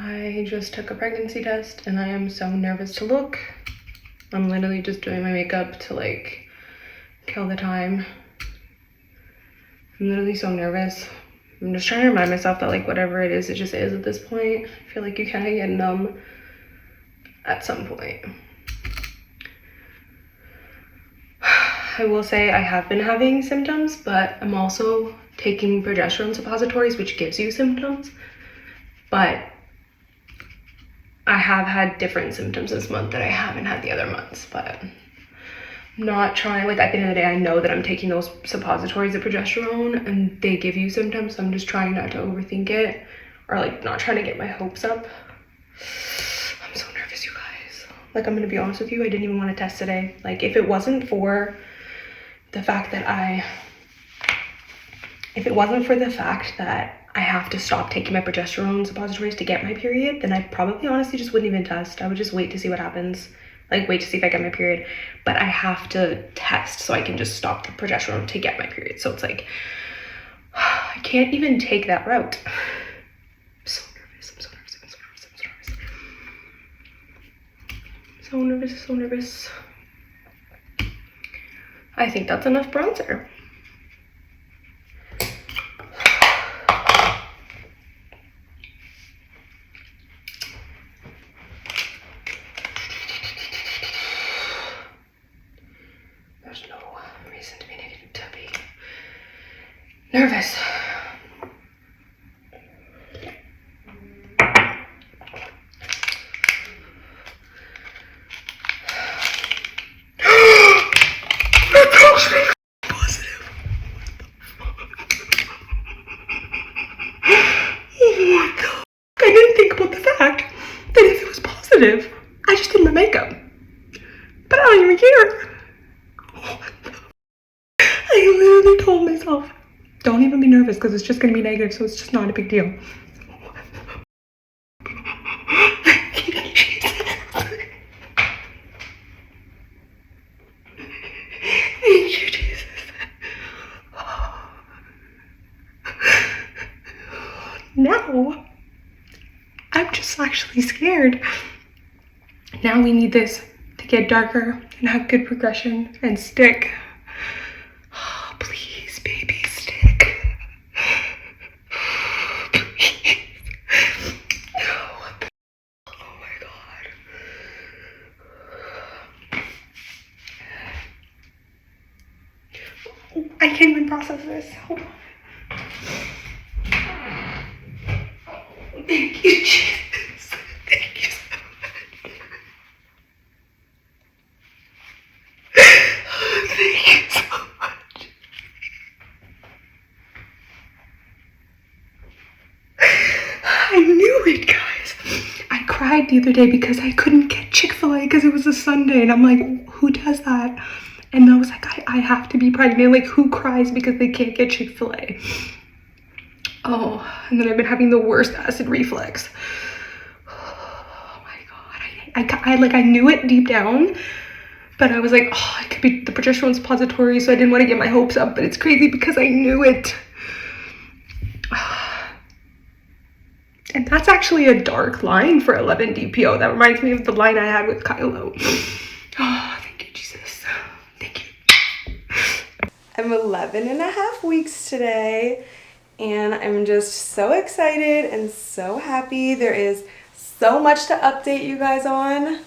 I just took a pregnancy test and I am so nervous to look. I'm literally just doing my makeup to like kill the time. I'm literally so nervous. I'm just trying to remind myself that like whatever it just is at this point. I feel like you kind of get numb at some point. I will say I have been having symptoms, but I'm also taking progesterone suppositories, which gives you symptoms. But I have had different symptoms this month that I haven't had the other months, but I'm not trying, like at the end of the day, I know that I'm taking those suppositories of progesterone and they give you symptoms, so I'm just trying not to overthink it or like not trying to get my hopes up. I'm so nervous, you guys. Like, I'm gonna be honest with you, I didn't even want to test today. Like, if it wasn't for the fact that I have to stop taking my progesterone suppositories to get my period, then I probably honestly just wouldn't even test. I would just wait to see what happens. Like, wait to see if I get my period. But I have to test so I can just stop the progesterone to get my period. So it's like, I can't even take that route. I'm so nervous. So nervous. I think that's enough bronzer. There's no reason to be nervous. I just did my makeup, but I don't even care. I literally told myself, don't even be nervous because it's just going to be negative, so it's just not a big deal. Thank you, Jesus. Now, I'm just actually scared. Now we need this to get darker and have good progression and stick. Oh, please, baby, stick. Please. Oh my God. I can't even process this. Hold on. Thank you, Jesus. Thank you so much. Thank you so much. I knew it, guys. I cried the other day because I couldn't get Chick-fil-A because it was a Sunday, and I'm like, who does that? And I was like, I have to be pregnant. Like, who cries because they can't get Chick-fil-A? Oh, and then I've been having the worst acid reflux. Oh my God. I knew it deep down, but I was like, oh, it could be the progesterone suppository, so I didn't want to get my hopes up, but it's crazy because I knew it. And that's actually a dark line for 11 DPO. That reminds me of the line I had with Kylo. Oh, thank you, Jesus. Thank you. I'm 11 and a half weeks today, and I'm just so excited and so happy. There is so much to update you guys on.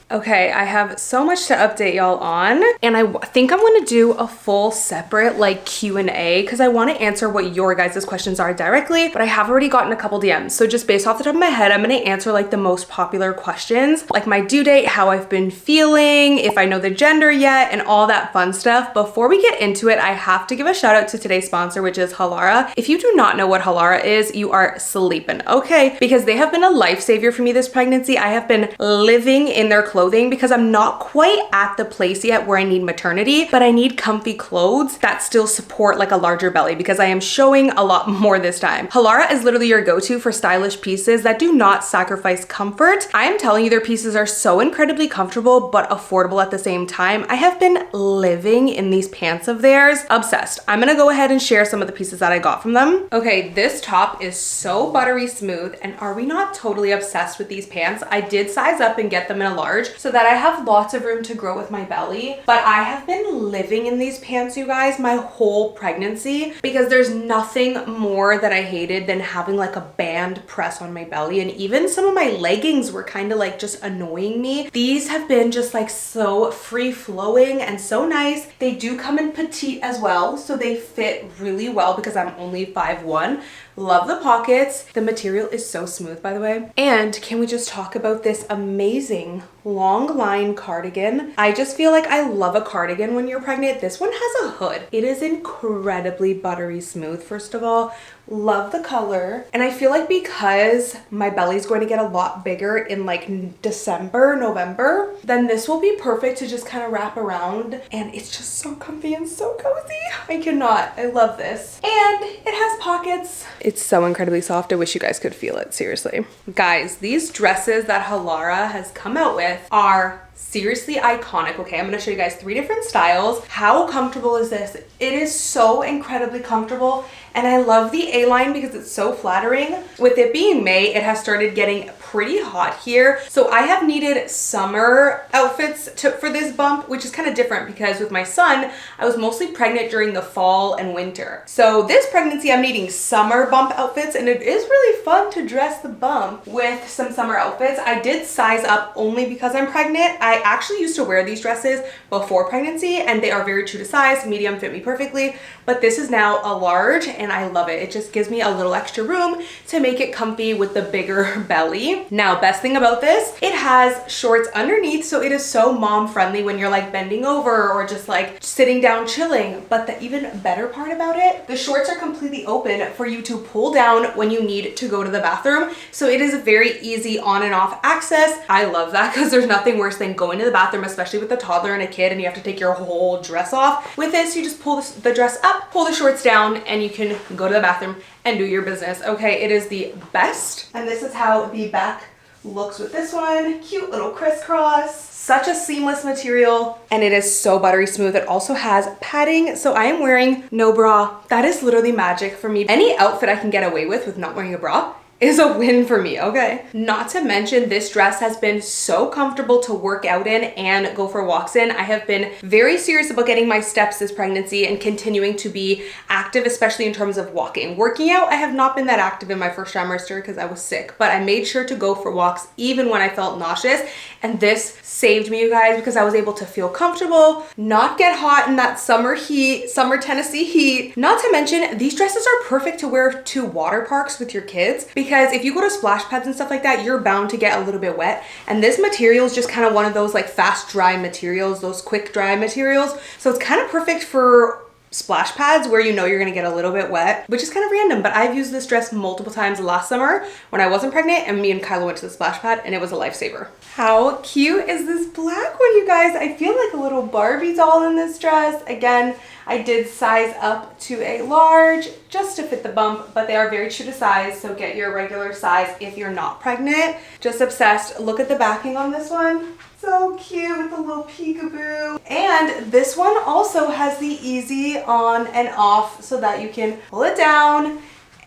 Okay, I have so much to update y'all on, and I think I'm gonna do a full separate like Q&A because I want to answer what your guys' questions are directly, but I have already gotten a couple DMs. So just based off the top of my head, I'm gonna answer like the most popular questions, like my due date, how I've been feeling, if I know the gender yet, and all that fun stuff. Before we get into it, I have to give a shout out to today's sponsor, which is Halara. If you do not know what Halara is, you are sleeping, okay? Because they have been a lifesaver for me this pregnancy. I have been living in their clothing because I'm not quite at the place yet where I need maternity, but I need comfy clothes that still support like a larger belly because I am showing a lot more this time. Halara is literally your go-to for stylish pieces that do not sacrifice comfort. I am telling you, their pieces are so incredibly comfortable but affordable at the same time. I have been living in these pants of theirs. Obsessed. I'm gonna go ahead and share some of the pieces that I got from them. Okay, this top is so buttery smooth, and are we not totally obsessed with these pants? I did size up and get them in a large so that I have lots of room to grow with my belly, but I have been living in these pants, you guys, my whole pregnancy because there's nothing more that I hated than having like a band press on my belly, and even some of my leggings were kind of like just annoying me. These have been just like so free flowing and so nice. They do come in petite as well, so they fit really well because I'm only 5'1". Love the pockets. The material is so smooth, by the way. And can we just talk about this amazing long line cardigan? I just feel like I love a cardigan when you're pregnant. This one has a hood. It is incredibly buttery smooth, first of all. Love the color. And I feel like because my belly's going to get a lot bigger in like December, November, then this will be perfect to just kind of wrap around. And it's just so comfy and so cozy. I cannot. I love this. And it has pockets. It's so incredibly soft. I wish you guys could feel it, seriously. Guys, these dresses that Halara has come out with are seriously iconic. Okay, I'm gonna show you guys 3 different styles. How comfortable is this? It is so incredibly comfortable, and I love the A-line because it's so flattering. With it being May, it has started getting pretty hot here, so I have needed summer outfits for this bump, which is kind of different because with my son, I was mostly pregnant during the fall and winter. So this pregnancy, I'm needing summer bump outfits, and it is really fun to dress the bump with some summer outfits. I did size up only because I'm pregnant. I actually used to wear these dresses before pregnancy, and they are very true to size. Medium fit me perfectly, but this is now a large, and I love it. It just gives me a little extra room to make it comfy with the bigger belly. Now, best thing about this, it has shorts underneath, so it is so mom friendly when you're like bending over or just like sitting down chilling. But the even better part about it, the shorts are completely open for you to pull down when you need to go to the bathroom. So it is a very easy on and off access. I love that because there's nothing worse than going to the bathroom, especially with a toddler and a kid, and you have to take your whole dress off. With this, you just pull the dress up, pull the shorts down, and you can go to the bathroom and do your business. Okay, it is the best. And this is how the back looks with this one. Cute little crisscross. Such a seamless material, and it is so buttery smooth. It also has padding, so I am wearing no bra. That is literally magic for me. Any outfit I can get away with not wearing a bra is a win for me, okay? Not to mention, this dress has been so comfortable to work out in and go for walks in. I have been very serious about getting my steps this pregnancy and continuing to be active, especially in terms of walking. Working out, I have not been that active in my first trimester because I was sick, but I made sure to go for walks even when I felt nauseous, and this saved me, you guys, because I was able to feel comfortable, not get hot in that summer heat, summer Tennessee heat. Not to mention, these dresses are perfect to wear to water parks with your kids, because if you go to splash pads and stuff like that, you're bound to get a little bit wet. And this material is just kind of one of those like fast dry materials, those quick dry materials. So it's kind of perfect for splash pads where you know you're gonna get a little bit wet, which is kind of random, but I've used this dress multiple times last summer when I wasn't pregnant, and me and Kyla went to the splash pad, and it was a lifesaver. How cute is this black one, you guys? I feel like a little Barbie doll in this dress. Again, I did size up to a large just to fit the bump, but they are very true to size, so get your regular size if you're not pregnant. Just obsessed. Look at the backing on this one. So cute with the little peekaboo. And this one also has the easy on and off so that you can pull it down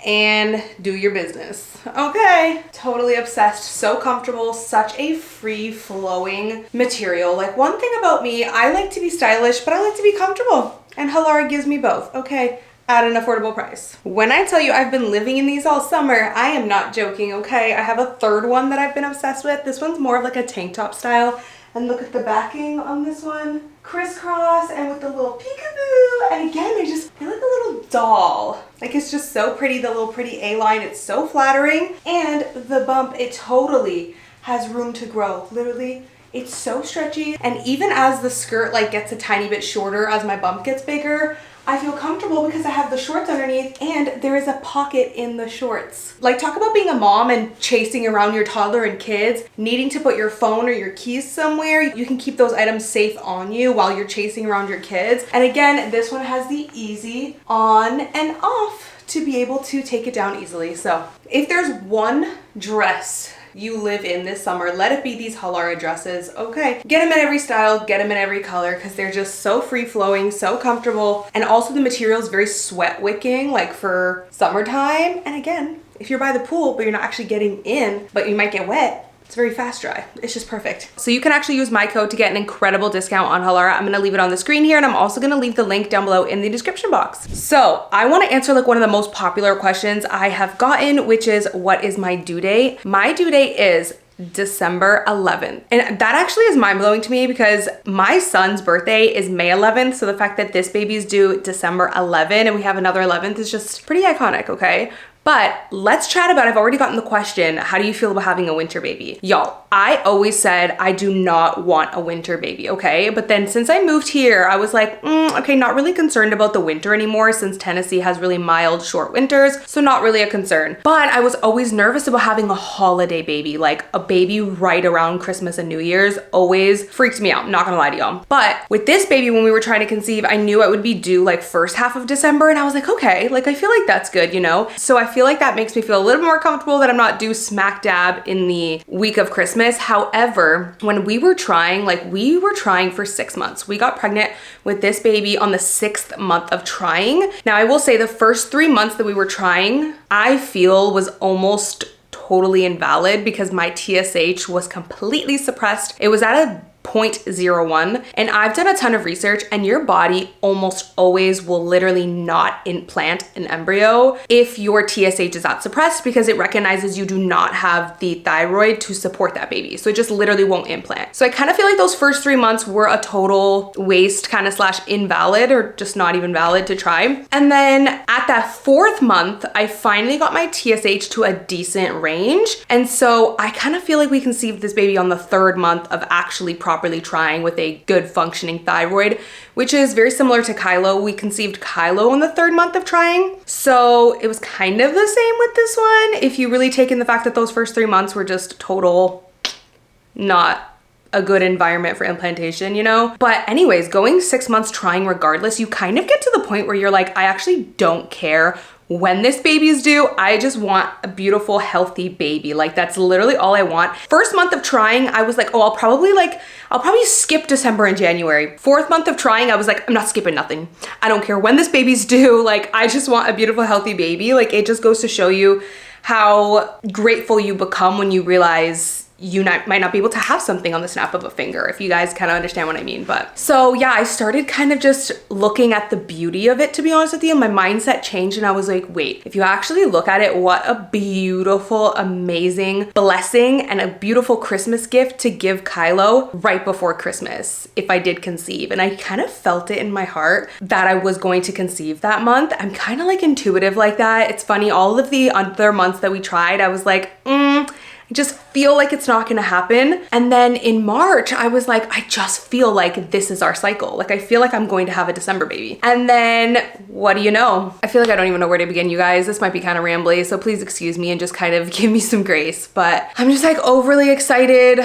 and do your business. Okay, totally obsessed. So comfortable, such a free flowing material. Like, one thing about me, I like to be stylish, but I like to be comfortable, and Halara gives me both. Okay, at an affordable price. When I tell you I've been living in these all summer, I am not joking, okay? I have a third one that I've been obsessed with. This one's more of like a tank top style. And look at the backing on this one. Crisscross and with the little peekaboo. And again, I just feel like a little doll. Like, it's just so pretty, the little pretty A-line. It's so flattering. And the bump, it totally has room to grow. Literally, it's so stretchy. And even as the skirt like gets a tiny bit shorter as my bump gets bigger, I feel comfortable because I have the shorts underneath and there is a pocket in the shorts. Like, talk about being a mom and chasing around your toddler and kids, needing to put your phone or your keys somewhere. You can keep those items safe on you while you're chasing around your kids. And again, this one has the easy on and off to be able to take it down easily. So if there's one dress you live in this summer, let it be these Halara dresses. Okay, get them in every style, get them in every color, because they're just so free flowing, so comfortable, and also the material is very sweat wicking, like for summertime. And again, if you're by the pool but you're not actually getting in, but you might get wet, it's very fast dry. It's just perfect. So you can actually use my code to get an incredible discount on Halara. I'm gonna leave it on the screen here, and I'm also gonna leave the link down below in the description box. So I wanna answer like one of the most popular questions I have gotten, which is, what is my due date? My due date is December 11th. And that actually is mind blowing to me because my son's birthday is May 11th. So the fact that this baby is due December 11th and we have another 11th is just pretty iconic, okay? But let's chat about it. I've already gotten the question, how do you feel about having a winter baby? Y'all, I always said I do not want a winter baby, okay? But then since I moved here, I was like, okay, not really concerned about the winter anymore since Tennessee has really mild, short winters, so not really a concern. But I was always nervous about having a holiday baby, like a baby right around Christmas and New Year's always freaked me out, not gonna lie to y'all. But with this baby, when we were trying to conceive, I knew it would be due like first half of December, and I was like, okay, like I feel like that's good, you know? So I feel like that makes me feel a little more comfortable that I'm not due smack dab in the week of Christmas. However, when we were trying for 6 months. We got pregnant with this baby on the 6th month of trying. Now I will say the first 3 months that we were trying, I feel was almost totally invalid because my TSH was completely suppressed. It was at a 0.01, and I've done a ton of research, and your body almost always will literally not implant an embryo if your TSH is that suppressed because it recognizes you do not have the thyroid to support that baby. So it just literally won't implant. So I kind of feel like those first 3 months were a total waste kind of slash invalid, or just not even valid to try. And then at that 4th month, I finally got my TSH to a decent range. And so I kind of feel like we conceived this baby on the 3rd month of actually properly trying with a good functioning thyroid, which is very similar to Kylo. We conceived Kylo in the 3rd month of trying. So it was kind of the same with this one. If you really take in the fact that those first 3 months were just total not a good environment for implantation, you know? But anyways, going 6 months trying regardless, you kind of get to the point where you're like, I actually don't care when this baby is due. I just want a beautiful, healthy baby. Like that's literally all I want. 1st month of trying, I was like, oh, I'll probably skip December and January. 4th month of trying, I was like, I'm not skipping nothing. I don't care when this baby's due. Like I just want a beautiful, healthy baby. Like it just goes to show you how grateful you become when you realize you might not be able to have something on the snap of a finger, if you guys kind of understand what I mean. But so yeah, I started kind of just looking at the beauty of it, to be honest with you. My mindset changed and I was like, wait, if you actually look at it, what a beautiful, amazing blessing and a beautiful Christmas gift to give Kylo right before Christmas if I did conceive. And I kind of felt it in my heart that I was going to conceive that month. I'm kind of like intuitive like that. It's funny, all of the other months that we tried, I was like, I just feel like it's not gonna happen. And then in March, I was like, I just feel like this is our cycle. Like I feel like I'm going to have a December baby. And then what do you know? I feel like I don't even know where to begin, you guys. This might be kind of rambly, so please excuse me and just kind of give me some grace. But I'm just like overly excited.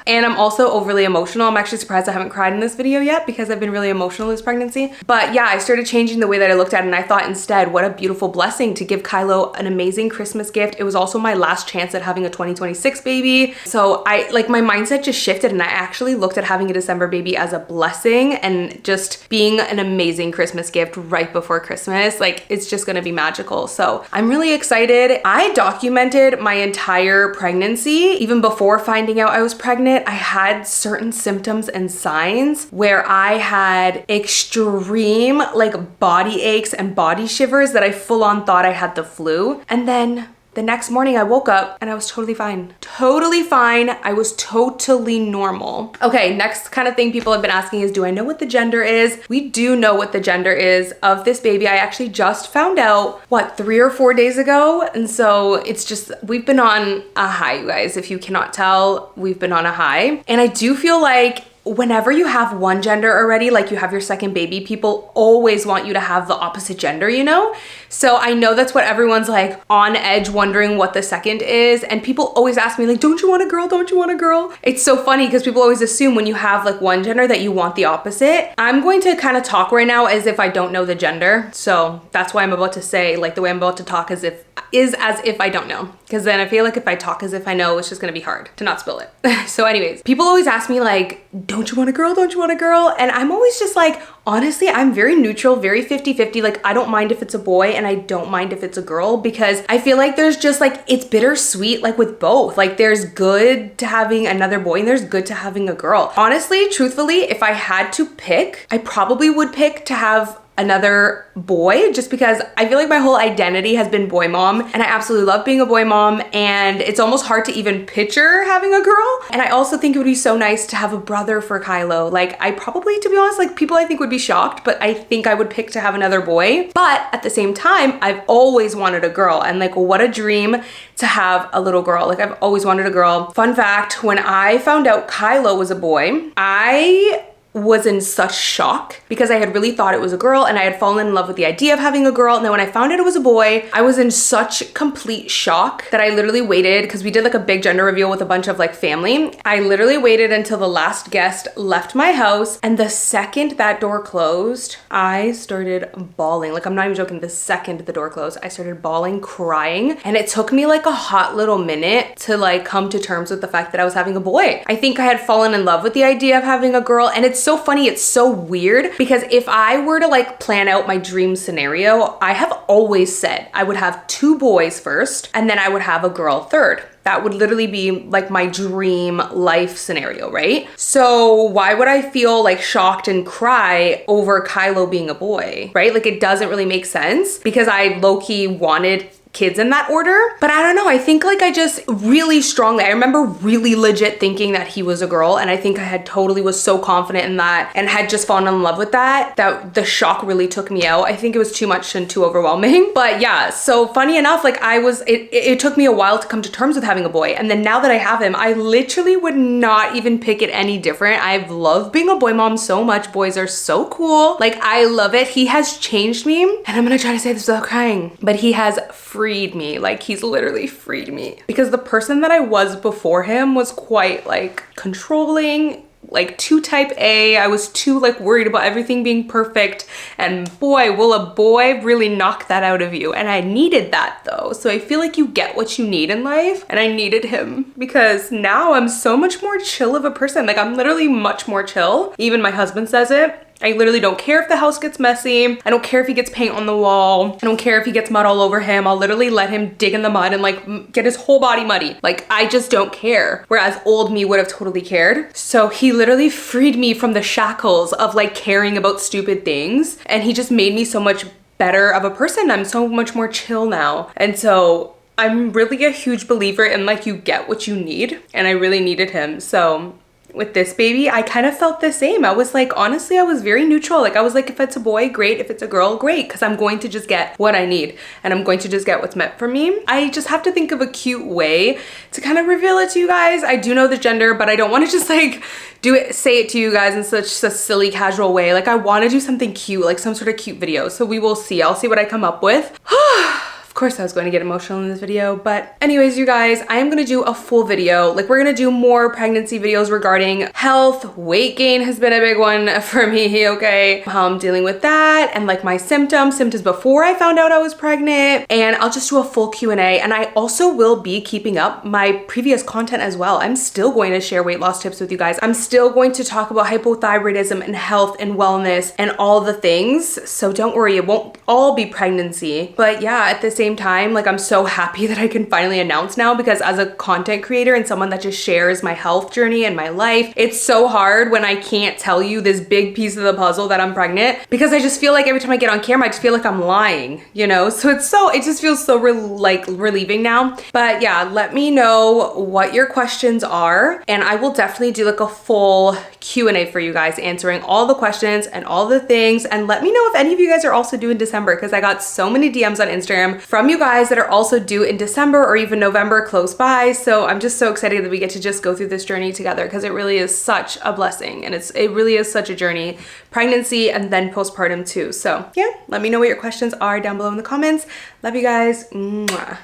And I'm also overly emotional. I'm actually surprised I haven't cried in this video yet because I've been really emotional this pregnancy. But yeah, I started changing the way that I looked at it, and I thought instead, what a beautiful blessing to give Kylo an amazing Christmas gift. It was also my last chance at having a 2026 baby. So my mindset just shifted, and I actually looked at having a December baby as a blessing and just being an amazing Christmas gift right before Christmas. Like it's just gonna be magical. So I'm really excited. I documented my entire pregnancy. Even before finding out I was pregnant, I had certain symptoms and signs where I had extreme like body aches and body shivers that I full on thought I had the flu. And then the next morning I woke up and I was totally fine. Totally fine. I was totally normal. Okay, next kind of thing people have been asking is, do I know what the gender is? We do know what the gender is of this baby. I actually just found out, 3 or 4 days ago? And so it's just, we've been on a high, you guys. If you cannot tell, we've been on a high. And I do feel like whenever you have one gender already, like you have your second baby, people always want you to have the opposite gender, you know? So I know that's what everyone's like on edge wondering what the second is. And people always ask me like, don't you want a girl? Don't you want a girl? It's so funny because people always assume when you have like one gender that you want the opposite. I'm going to kind of talk right now as if I don't know the gender. So that's why I'm about to say, like the way I'm about to talk is as if I don't know. Because then I feel like if I talk as if I know, it's just gonna be hard to not spill it. So anyways, people always ask me like, don't you want a girl? Don't you want a girl? And I'm always just like, honestly, I'm very neutral, very 50-50. Like I don't mind if it's a boy and I don't mind if it's a girl, because I feel like there's just like, it's bittersweet, like with both. Like there's good to having another boy and there's good to having a girl. Honestly, truthfully, if I had to pick, I probably would pick to have another boy, just because I feel like my whole identity has been boy mom and I absolutely love being a boy mom, and it's almost hard to even picture having a girl. And I also think it would be so nice to have a brother for Kylo. Like I probably, to be honest, like people I think would be shocked, but I think I would pick to have another boy. But at the same time, I've always wanted a girl, and like what a dream to have a little girl. Like I've always wanted a girl. Fun fact, when I found out Kylo was a boy, I was in such shock because I had really thought it was a girl and I had fallen in love with the idea of having a girl. And then when I found out it was a boy, I was in such complete shock that I literally waited, because we did like a big gender reveal with a bunch of like family. I literally waited until the last guest left my house, and the second that door closed, I started bawling. Like I'm not even joking, the second the door closed, I started bawling, crying. And it took me like a hot little minute to like come to terms with the fact that I was having a boy. I think I had fallen in love with the idea of having a girl, and it's so funny, it's so weird, because if I were to like plan out my dream scenario, I have always said I would have 2 boys first and then I would have a girl third. That would literally be like my dream life scenario, right? So why would I feel like shocked and cry over Kylo being a boy, right? Like it doesn't really make sense, because I low-key wanted kids in that order. But I don't know, I think like I just really strongly, I remember really legit thinking that he was a girl, and I think I had totally was so confident in that and had just fallen in love with that the shock really took me out. I think it was too much and too overwhelming. But yeah, so funny enough, like it took me a while to come to terms with having a boy, and then now that I have him, I literally would not even pick it any different. I've loved being a boy mom so much. Boys are so cool. Like I love it. He has changed me, and I'm gonna try to say this without crying, but he has freed me. Like he's literally freed me, because the person that I was before him was quite like controlling, like too type A. I was too like worried about everything being perfect, and boy, will a boy really knock that out of you. And I needed that though. So I feel like you get what you need in life, and I needed him, because now I'm so much more chill of a person. Like I'm literally much more chill. Even my husband says it. I literally don't care if the house gets messy. I don't care if he gets paint on the wall. I don't care if he gets mud all over him. I'll literally let him dig in the mud and like get his whole body muddy. Like I just don't care. Whereas old me would have totally cared. So he literally freed me from the shackles of like caring about stupid things. And he just made me so much better of a person. I'm so much more chill now. And so I'm really a huge believer in like you get what you need. And I really needed him. So with this baby, I kind of felt the same. I was like, honestly, I was very neutral. Like I was like, if it's a boy, great. If it's a girl, great. Because I'm going to just get what I need, and I'm going to just get what's meant for me. I just have to think of a cute way to kind of reveal it to you guys. I do know the gender, but I don't want to just like say it to you guys in such a silly, casual way. Like I want to do something cute, like some sort of cute video. So we will see. I'll see what I come up with. Of course I was going to get emotional in this video, but anyways, you guys, I am going to do a full video. Like we're going to do more pregnancy videos regarding health. Weight gain has been a big one for me, okay? How I'm dealing with that, and like my symptoms before I found out I was pregnant, and I'll just do a full Q&A. And I also will be keeping up my previous content as well. I'm still going to share weight loss tips with you guys. I'm still going to talk about hypothyroidism and health and wellness and all the things. So don't worry, it won't all be pregnancy. But yeah, at the same time, like I'm so happy that I can finally announce now, because as a content creator and someone that just shares my health journey and my life, it's so hard when I can't tell you this big piece of the puzzle that I'm pregnant, because I just feel like every time I get on camera, I just feel like I'm lying, you know? So it just feels so relieving now. But yeah, let me know what your questions are, and I will definitely do like a full Q&A for you guys, answering all the questions and all the things. And let me know if any of you guys are also due in December, because I got so many DMs on Instagram from from you guys that are also due in December or even November close by. So I'm just so excited that we get to just go through this journey together, because it really is such a blessing, and it really is such a journey, pregnancy and then postpartum too. So yeah, let me know what your questions are down below in the comments. Love you guys. Mwah.